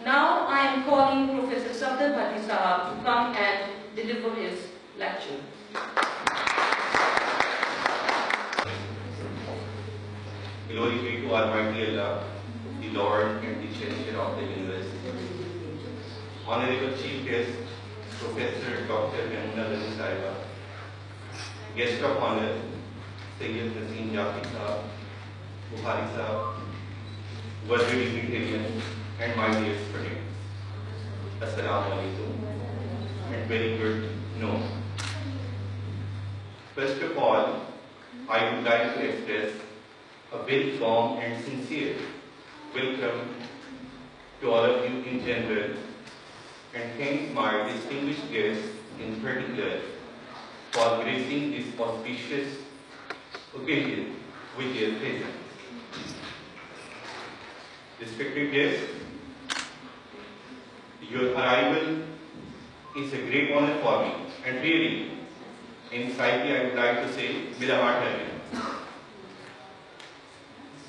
Now I am calling Professor Safdar Bhatti Sahab to come and deliver his lecture. Glory be to Almighty Allah, the Lord and the Cherisher of the University. Honorable Chief Guest, Professor Dr. Regency, Guest of Honor, Sayyid Naseem Jafri Sahab, Bukhari Sahab, worthy dignitarians, and my dear students. Assalamu alaikum, and very good noon. First of all, I would like to express a very warm and sincere welcome to all of you in general, and thank my distinguished guests in particular for gracing this auspicious occasion with their presence. Respected guests, your arrival is a great honor for me, and really, in slightly I would like to say, mera heart hai.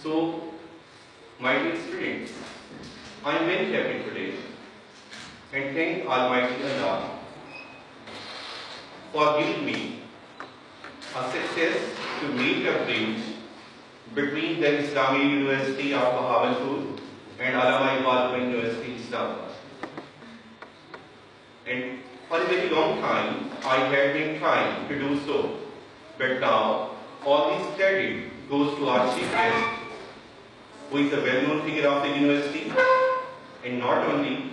So, my dear students, I am very happy today and thank Almighty Allah for giving me a success to make a bridge between the Islamic University of Bahawalpur and Bahawalpur University, Islamabad. And for a very long time, I had been trying to do so, but now all this credit goes to our chief guest, who is a well-known figure of the university, and not only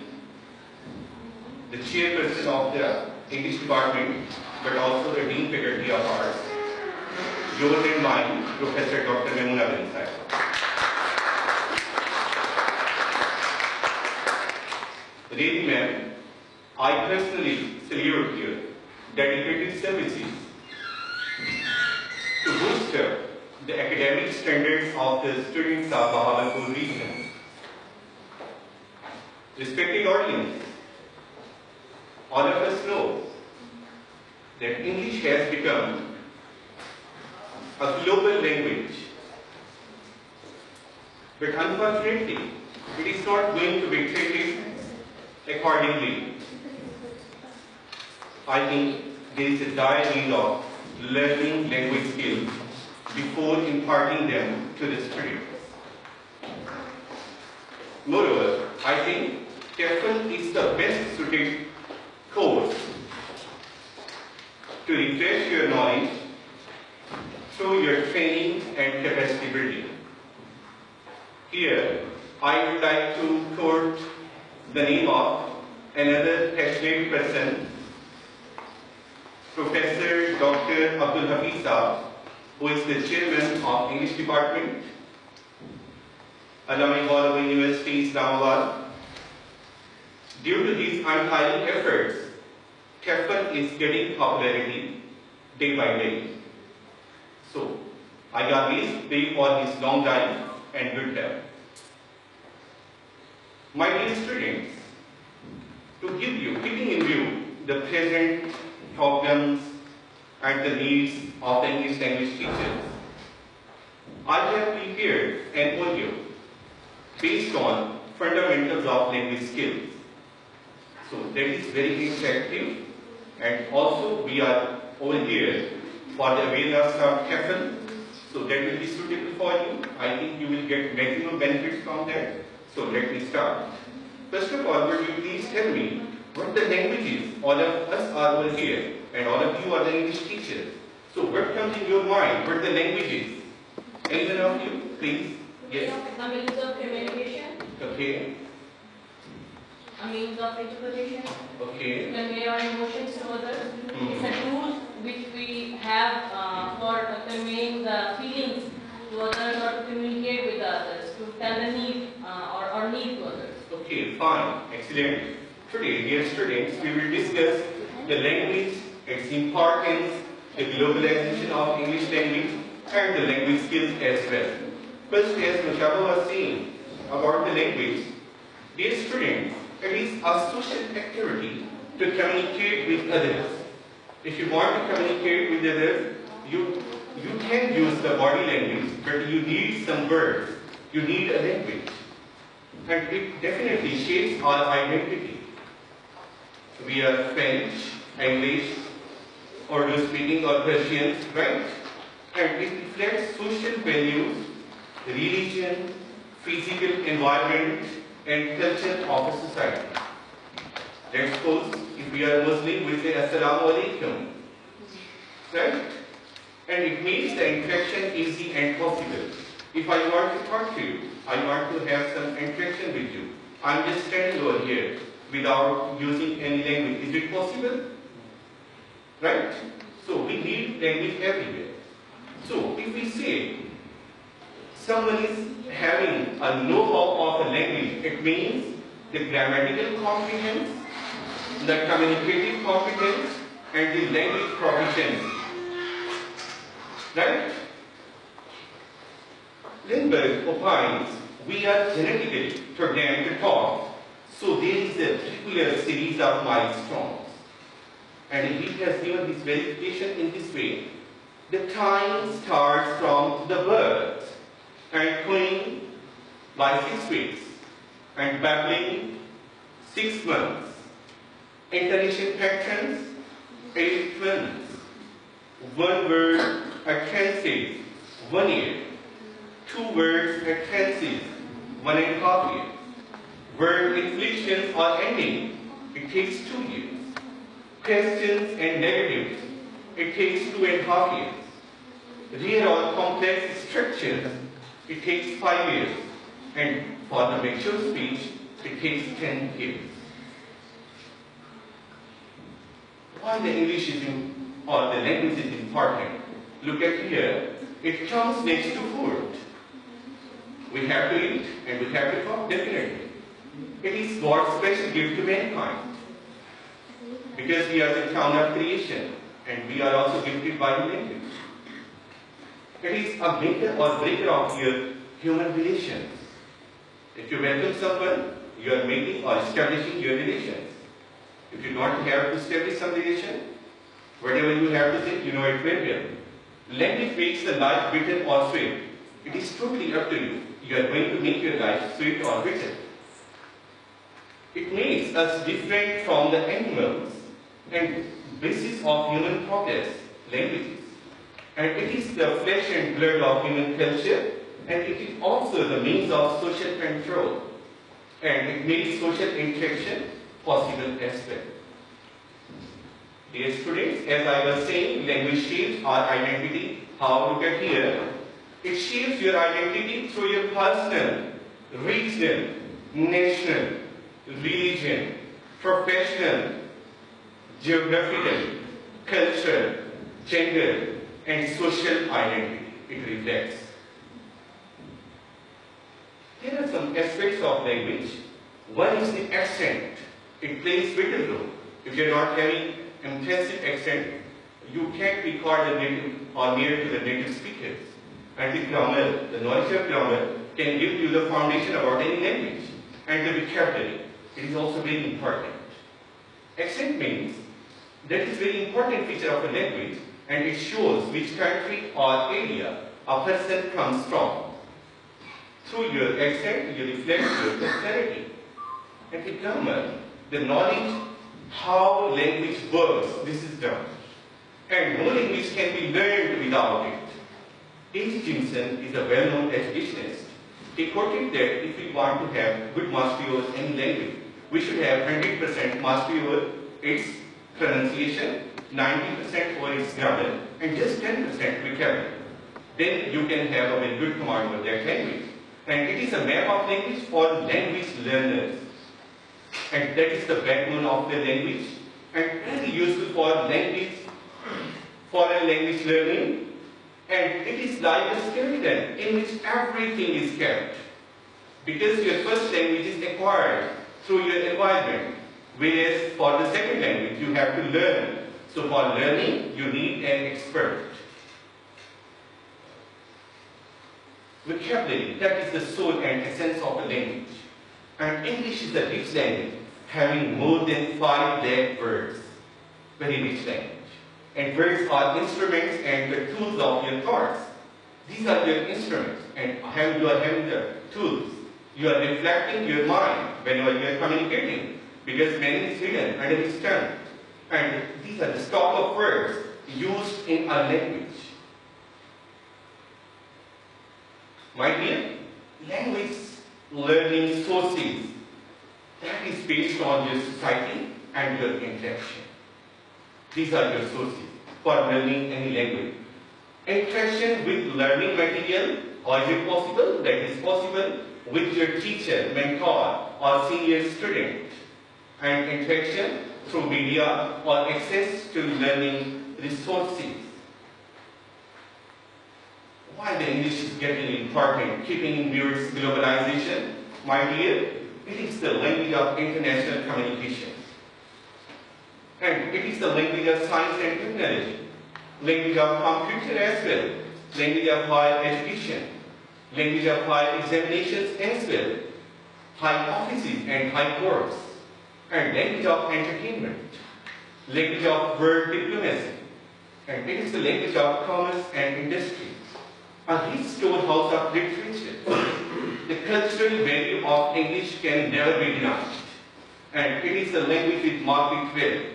the chairperson of the English department, but also the dean faculty of ours, yours and mine, Professor Dr. Regency. Really, ma'am, I personally salute your dedicated services to boost up the academic standards of the students of Bahawalpur region. Respected audience, all of us know that English has become a global language, but unfortunately, it is not going to be treated accordingly. I think there is a dire need of learning language skills before imparting them to the students. Moreover, I think TEFL is the best suited course to refresh your knowledge through your training and capacity building. Here, I would like to quote the name of another passionate person, Professor Dr. Abdul Hafiz Sahab, who is the chairman of English Department, Bahawalpur University, Islamabad. Due to these untiring efforts, TEFL is getting popularity day by day. So, I always pray for his long life and good health. My dear students, keeping in view the present problems and the needs of the English language teachers, I have prepared an audio based on fundamentals of language skills. So that is very interactive, and also we are over here for the awareness of TEFL, so that will be suitable for you. I think you will get maximum benefits from that. So let me start. First of all, would you please tell me what the languages? All of us are over here, and all of you are the English teachers. So what comes in your mind? What the languages? Anyone of you, please? Yes. A means of communication. Okay. A means of interpretation. Okay. Convey our emotions to others. It's a tool which we have for conveying the feelings to others, or to communicate with others, to tell the need or need to others. Okay, fine, excellent. Today, dear students, we will discuss the language, its importance, the globalization of English language, and the language skills as well. First, as Mushaba was saying about the language, dear students, it is a social activity to communicate with others. If you want to communicate with others, you can use the body language, but you need some words. You need a language. and it definitely shapes our identity. We are French, English, Urdu speaking or Persians, right? And it reflects social values, religion, physical environment, and culture of a society. Let's suppose if we are Muslim, we say Assalamu alaikum, right? And it makes the interaction easy and possible. If I want to talk to you, I want to have some interaction with you, I'm just standing over here without using any language. Is it possible? Right? So we need language everywhere. So if we say someone is having a know-how of a language, it means the grammatical competence, the communicative competence, and the language proficiency. Right? Lindbergh opines we are genetically programmed to talk, so there is a particular series of milestones. And he has given his verification in this way. The time starts from the birth and cooing by 6 weeks and babbling 6 months. Intonation patterns 8 months. One word at tenses 1 year. 2 words at tenses 1.5 years. Word inflections or ending, it takes 2 years. Questions and negatives, it takes 2.5 years. Real or complex structures, it takes 5 years. And for the mature speech, it takes 10 years. Why the English is or the language is important? Look at here, it comes next to food. We have to eat and we have to talk, definitely. It is God's special gift to mankind. Because we are the crown of creation and we are also gifted by the language. It is a maker or breaker of your human relations. If you welcome someone, you are making or establishing your relations. If you don't have to establish some relation, whatever you have to say, you know it very well. Language makes the life bitter or sweet. It is totally up to you. You are going to make your life sweet or bitter. It makes us different from the animals and basis of human progress, languages. And it is the flesh and blood of human culture, and it is also the means of social control. And it makes social interaction possible as well. Dear students, as I was saying, language shapes our identity. How? Look at here. It shapes your identity through your personal, regional, national, religion, professional, geographical, cultural, gender, and social identity. It reflects. There are some aspects of language. One is the accent. It plays vital role. If you are not having intensive accent, you can't be called a native or near to the native speakers. And the grammar, the knowledge of grammar, can give you the foundation about any language. And the vocabulary, it is also very important. Accent means that is a very important feature of a language, and it shows which country or area a person comes from. Through your accent, you reflect your personality. And the grammar, the knowledge how language works, this is done. And no language can be learned without it. H. Jimson is a well-known educationist. He quoted that if we want to have good mastery over any language, we should have 100% mastery over its pronunciation, 90% over its grammar, and just 10% vocabulary. Then you can have a very good command over that language. And it is a map of language for language learners. And that is the backbone of the language, and very useful for foreign language learning. And it is like a skeleton in which everything is kept. Because your first language is acquired through your environment, whereas for the second language you have to learn. So for learning you need an expert. Vocabulary, that is the soul and essence of a language. And English is a rich language, having more than 5 lakh words. Very rich language. And words are instruments and the tools of your thoughts. These are your instruments, and you are having the tools. You are reflecting your mind whenever you are communicating, because meaning is hidden under its tongue. And these are the stock of words used in our language. My dear, language learning sources that is based on your society and your interaction. These are your sources for learning any language. Interaction with learning material, or is it possible? That is possible with your teacher, mentor, or senior student. And interaction through media or access to learning resources. Why the English is getting important, keeping in view its globalization? My dear, it is the language of international communication. And it is the language of science and technology, language of computer as well, language of higher education, language of higher examinations as well, high offices and high courts, and language of entertainment, language of world diplomacy, and it is the language of commerce and industry. A rich storehouse of literature. The cultural value of English can never be denied, and it is the language with market value.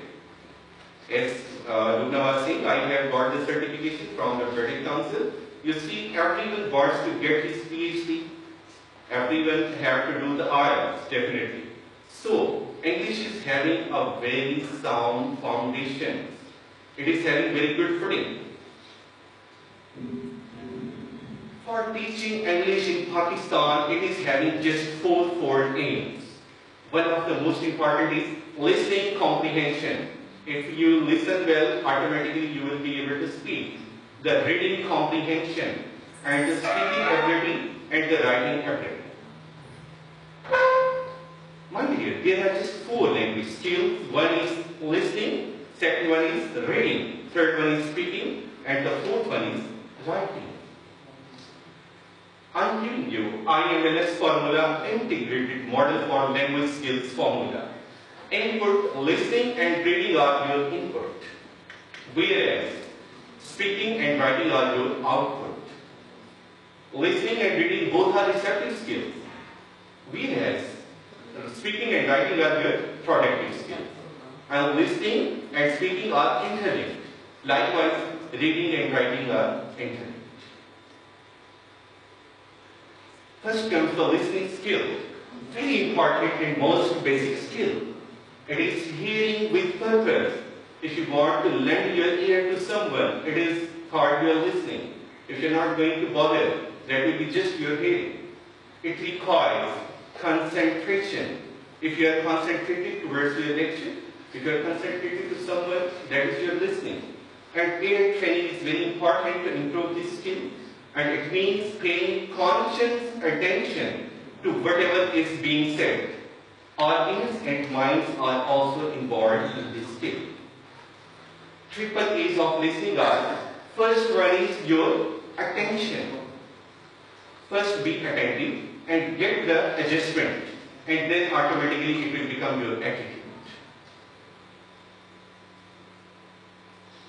As Luna was saying, I have got the certification from the British Council. You see, everyone wants to get his PhD. Everyone have to do the IELTS, definitely. So, English is having a very sound foundation. It is having very good footing. For teaching English in Pakistan, it is having just four aims. One of the most important is listening comprehension. If you listen well, automatically you will be able to speak. The reading comprehension, and the speaking ability, and the writing ability. Mind you, there are just 4 language skills. One is listening, second one is reading, third one is speaking, and the fourth one is writing. I'm giving you IMLS formula, integrated model for language skills formula. Input, listening and reading are your input, whereas speaking and writing are your output. Listening and reading both are receptive skills, whereas speaking and writing are your productive skills. And listening and speaking are interlinked. Likewise, reading and writing are interlinked. First comes the listening skill. Very important and most basic skill. It is hearing with purpose. If you want to lend your ear to someone, it is called your listening. If you're not going to bother, that will be just your hearing. It requires concentration. If you are concentrated towards your lecture, if you are concentrated to someone, that is your listening. And ear training is very important to improve this skill. And it means paying conscious attention to whatever is being said. Our ears and minds are also involved in this skill. Triple A's of listening are: first one is your attention. First be attentive and get the adjustment, and then automatically it will become your attitude.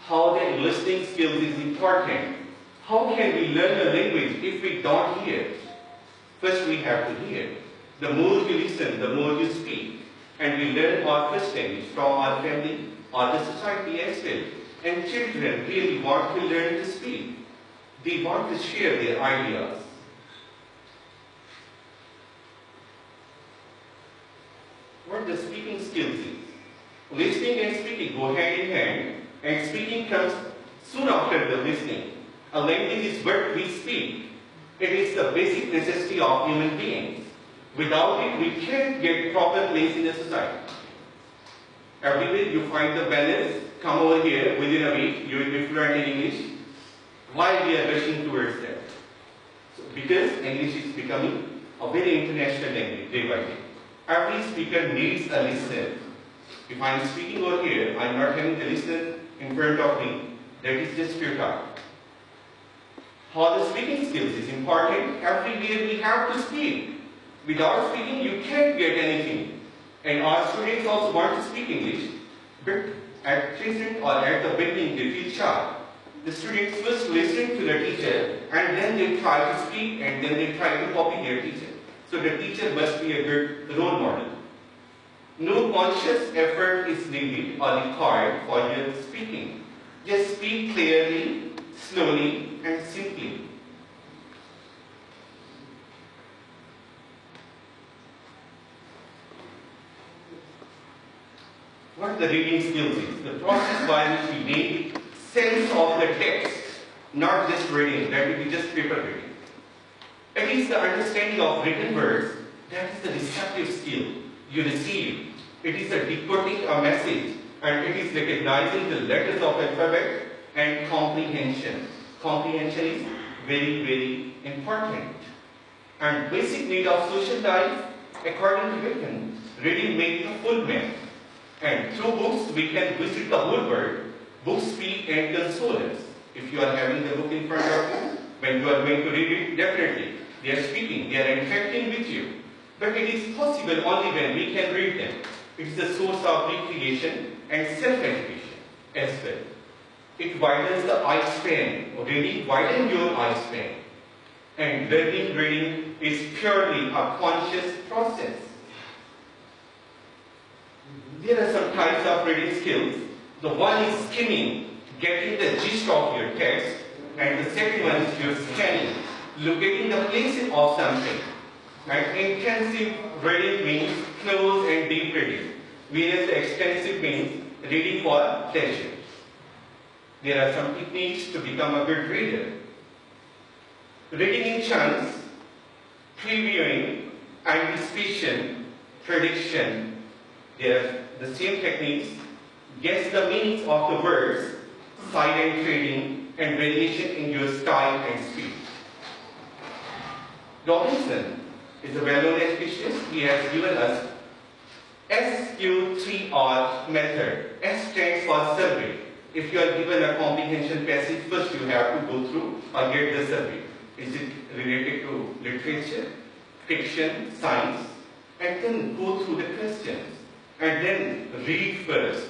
How the listening skills is important. How can we learn a language if we don't hear? First we have to hear. The more you listen, the more you speak. And we learn our first language from our family or the society as well. And children really want to learn to speak. They want to share their ideas. What the speaking skills is? Listening and speaking go hand in hand, and speaking comes soon after the listening. A language is what we speak. It is the basic necessity of human beings. Without it, we can't get proper place in the society. Everywhere you find the balance, come over here, within a week, you will be fluent in English. Why we are rushing towards that? So, because English is becoming a very international language day by day. Every speaker needs a listener. If I am speaking over here, I am not having a listener in front of me. That is just futile. How the speaking skills is important. Everywhere we have to speak. Without speaking, you can't get anything. And our students also want to speak English, but at present or at the beginning they feel shy. The students first listen to the teacher, and then they try to speak, and then they try to copy their teacher. So the teacher must be a good role model. No conscious effort is needed or required for your speaking. Just speak clearly, slowly, and simply. What the reading skills is? The process by which we make sense of the text, not just reading, that will be just paper reading. It is the understanding of written words that is the receptive skill you receive. It is a decoding a message, and it is recognizing the letters of alphabet and comprehension. Comprehension is very, very important. And basic need of social life, according to Bacon, reading makes a full man. And through books, we can visit the whole world. Books speak and console us. If you are having the book in front of you, when you are going to read it, definitely they are speaking, they are interacting with you. But it is possible only when we can read them. It is a source of recreation and self-education as well. It widens the eye span. Reading widens your eye span. And learning reading is purely a conscious process. There are some types of reading skills. The one is skimming, getting the gist of your text, and the second one is your scanning, locating the place of something. And intensive reading means close and deep reading, whereas the extensive means reading for pleasure. There are some techniques to become a good reader. Reading in chunks, previewing, anticipation, prediction. There are the same techniques. Guess the meanings of the words, silent reading, and variation in your style and speed. Robinson is a well-known educationist. He has given us SQ3R method. S stands for survey. If you are given a comprehension passage, first you have to go through or get the survey. Is it related to literature, fiction, science? And then go through the questions. And then read first.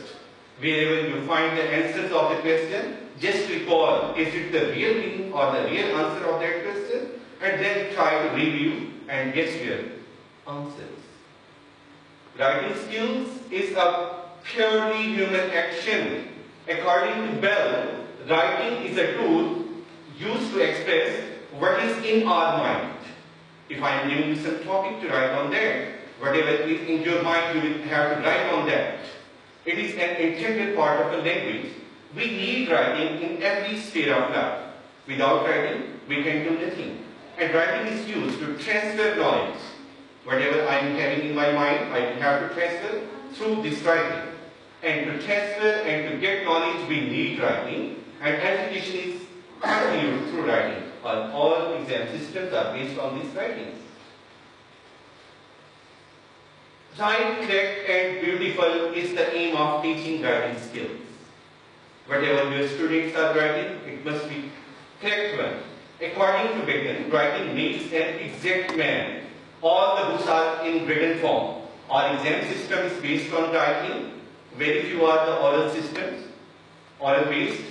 Wherever you find the answers of the question, just recall, is it the real meaning or the real answer of that question? And then try to review and guess your answers. Writing skills is a purely human action. According to Bell, writing is a tool used to express what is in our mind. If I am giving you some topic to write on that, whatever is in your mind, you will have to write on that. It is an integral part of a language. We need writing in every sphere of life. Without writing, we can do nothing. And writing is used to transfer knowledge. Whatever I am having in my mind, I have to transfer through this writing. And to transfer and to get knowledge, we need writing. And education is valued through writing. All exam systems are based on these writings. Right, correct, and beautiful is the aim of teaching writing skills. Whatever your students are writing, it must be correct one. According to Bacon, writing makes an exact man. All the books are in written form. Our exam system is based on writing. Very few are the oral systems, oral based.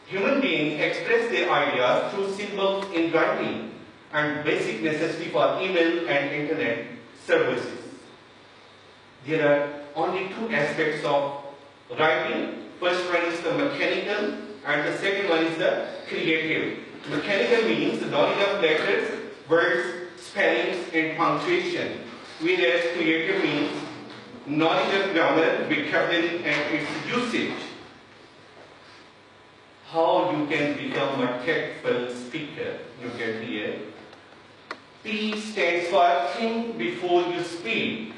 Human beings express their ideas through symbols in writing and basic necessity for email and internet services. There are only two aspects of writing. First one is the mechanical and the second one is the creative. Mechanical means the knowledge of letters, words, spellings and punctuation. Whereas creative means knowledge of grammar, vocabulary and its usage. How you can become a tactful speaker? Look at here. P stands for think before you speak.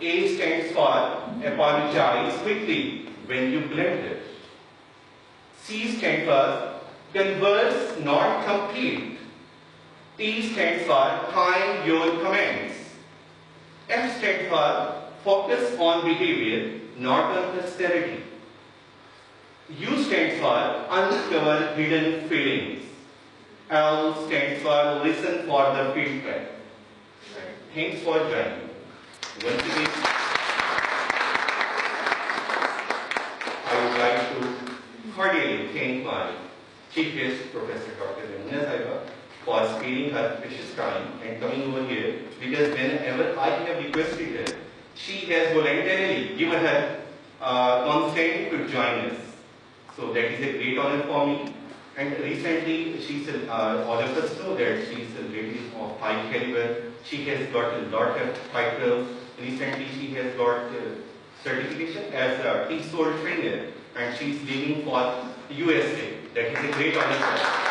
A stands for apologize quickly when you blunder. C stands for converse, not complete. T stands for time your comments. F stands for focus on behavior, not on personality. U stands for uncover hidden feelings. L stands for listen for the feedback. Thanks for joining. Once again, I would like to cordially thank my chief guest, Professor Dr. Ramana Saiba, for sparing her precious time and coming over here, because whenever I have requested her, she has voluntarily given her consent to join us. So that is a great honor for me. And recently, all of us know that she is a lady of high caliber. She has got a lot of titles. Recently, she has got certification as a TEFL trainer, and she is leaving for USA. That is a great honor for her.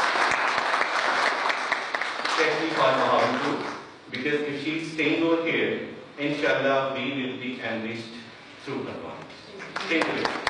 Especially for Bahawalpur, because if she is staying over here, inshallah, we will be enriched through her. Thank you.